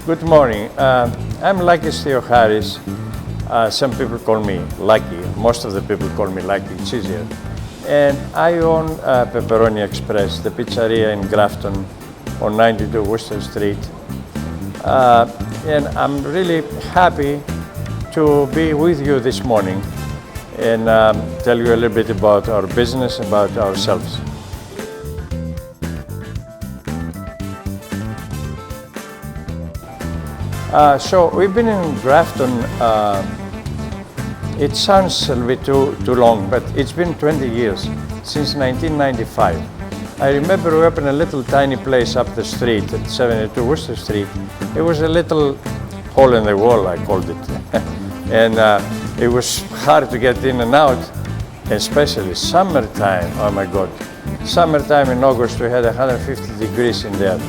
Good morning. I'm Lucky Theoharis. Some people call me Lucky. Most of the people call me Lucky. It's easier. And I own Pepperoni Express, the pizzeria in Grafton on 92 Worcester Street. And I'm really happy to be with you this morning and tell you a little bit about our business, about ourselves. So we've been in Grafton, it sounds a little bit too long, but it's been 20 years, since 1995. I remember we opened a little tiny place up the street at 72 Worcester Street. It was a little hole in the wall, I called it. And it was hard to get in and out, especially summertime. Oh my God. Summertime in August, we had 150 degrees in there.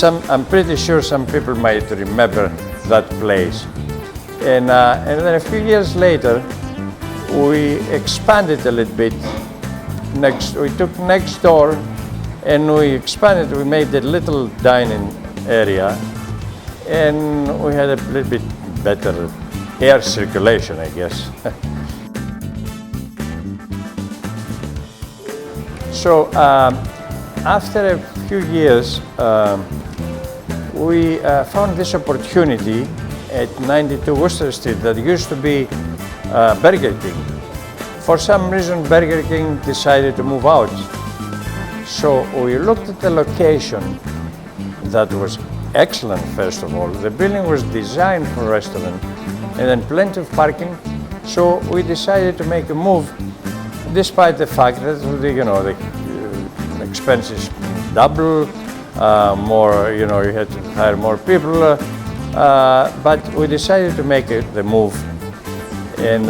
I'm pretty sure some people might remember that place. And then a few years later, we expanded a little bit. We took next door and we expanded. We made a little dining area and we had a little bit better air circulation, I guess. So after a few years, we found this opportunity at 92 Worcester Street that used to be Burger King. For some reason, Burger King decided to move out. So we looked at the location that was excellent, first of all. The building was designed for a restaurant and then plenty of parking. So we decided to make a move despite the fact that the expenses double, you had to hire more people, but we decided to make the move. And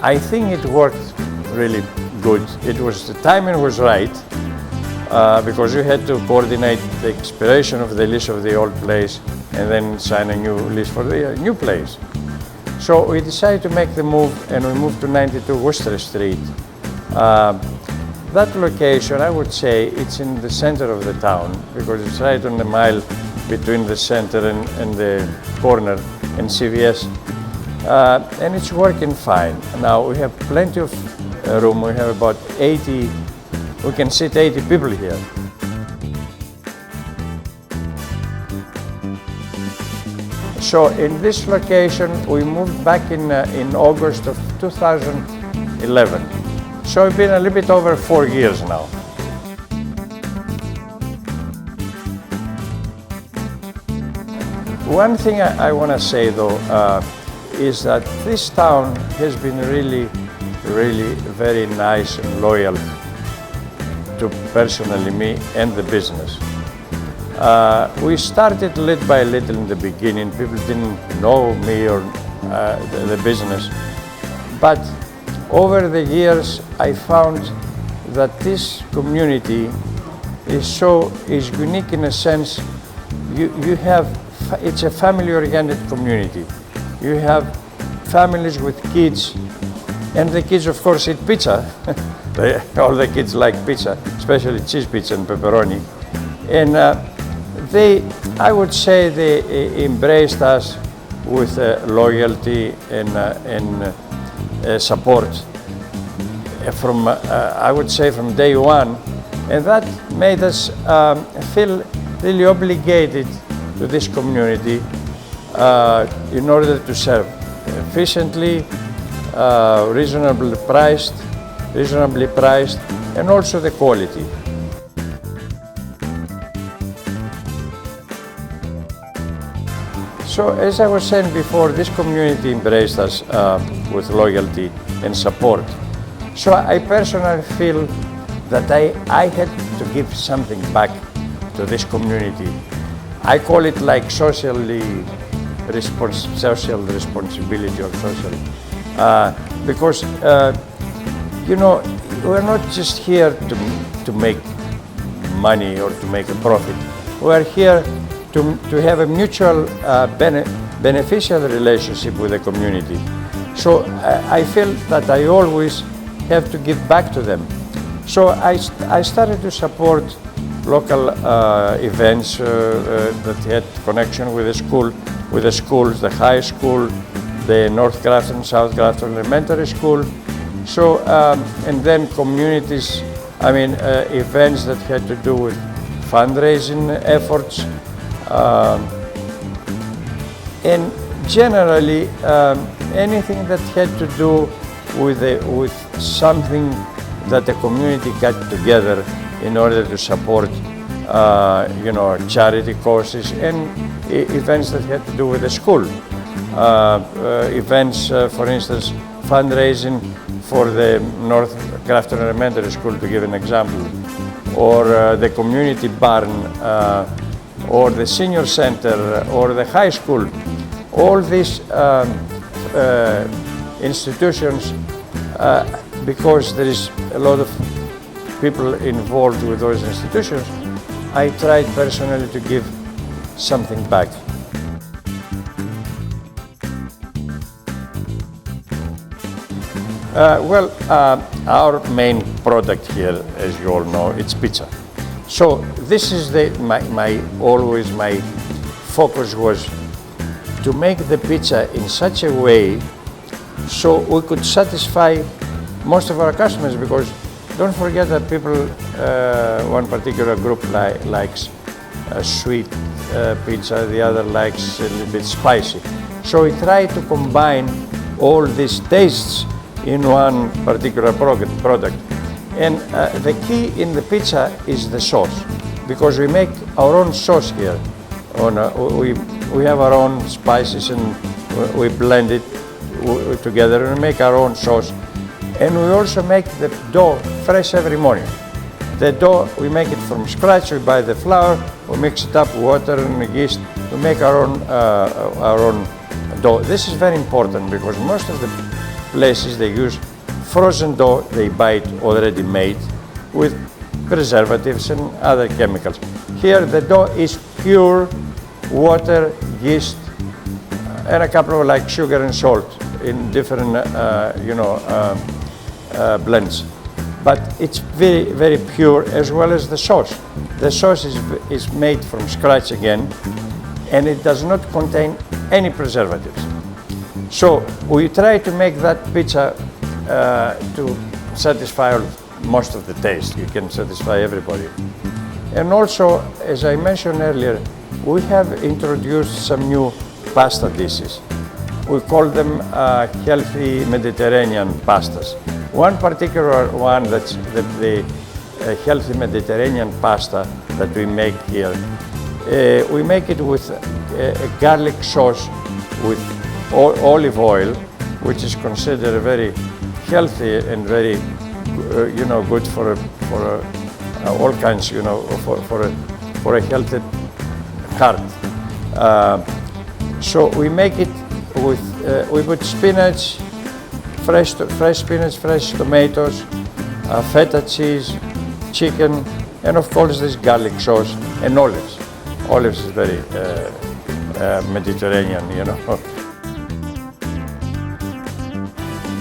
I think it worked really good. The timing was right, because you had to coordinate the expiration of the lease of the old place and then sign a new lease for the new place. So we decided to make the move and we moved to 92 Worcester Street. That location, I would say, it's in the center of the town because it's right on the mile between the center and the corner and CVS. And it's working fine. Now we have plenty of room. We have about 80, we can sit 80 people here. So in this location, we moved back in August of 2011. So it's been a little bit over 4 years now. One thing I want to say though is that this town has been really very nice and loyal to personally me and the business. We started little by little in the beginning. People didn't know me or the business, but over the years, I found that this community is unique in a sense. It's a family-oriented community. You have families with kids, and the kids, of course, eat pizza. All the kids like pizza, especially cheese pizza and pepperoni. And I would say they embraced us with loyalty and support from, I would say, from day one. And that made us feel really obligated to this community in order to serve efficiently, reasonably priced, and also the quality. So as I was saying before, this community embraced us with loyalty and support. So I personally feel that I had to give something back to this community. I call it like social responsibility or social, because we're not just here to make money or to make a profit. We're here to have a mutual beneficial relationship with the community. So I feel that I always have to give back to them. So I started to support local events that had connection with the school, with the schools, the high school, the North Grafton, South Grafton Elementary School. So, and then communities, events that had to do with fundraising efforts. And generally, anything that had to do with something that the community got together in order to support, charity causes and events that had to do with the school. Events, for instance, fundraising for the North Grafton Elementary School, to give an example, or the community barn, or the senior center, or the high school. All these institutions, because there is a lot of people involved with those institutions, I tried personally to give something back. Our main product here, as you all know, it's pizza. So this is always my focus was to make the pizza in such a way so we could satisfy most of our customers, because don't forget that people, one particular group likes sweet pizza, the other likes a little bit spicy. So we try to combine all these tastes in one particular product. And the key in the pizza is the sauce, because we make our own sauce here. We have our own spices and we blend it together and make our own sauce. And we also make the dough fresh every morning. The dough, we make it from scratch. We buy the flour, we mix it up, water and yeast. We make our own dough. This is very important because most of the places they use frozen dough, they buy it already made with preservatives and other chemicals. Here the dough is pure water, yeast, and a couple of sugar and salt in different blends. But it's very, very pure, as well as the sauce. The sauce is made from scratch again, and it does not contain any preservatives. So we try to make that pizza to satisfy most of the taste. You can satisfy everybody. And also, as I mentioned earlier, we have introduced some new pasta dishes. We call them healthy Mediterranean pastas. One particular one that's the healthy Mediterranean pasta that we make here. We make it with a garlic sauce with olive oil, which is considered very healthy and very, good for all kinds, for a healthy heart. So we make it with, we put spinach, fresh spinach, fresh tomatoes, feta cheese, chicken, and of course this garlic sauce and olives. Olives is very Mediterranean,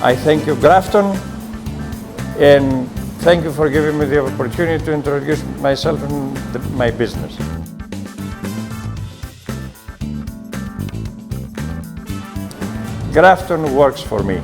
I thank you, Grafton, and thank you for giving me the opportunity to introduce myself and my business. Grafton works for me.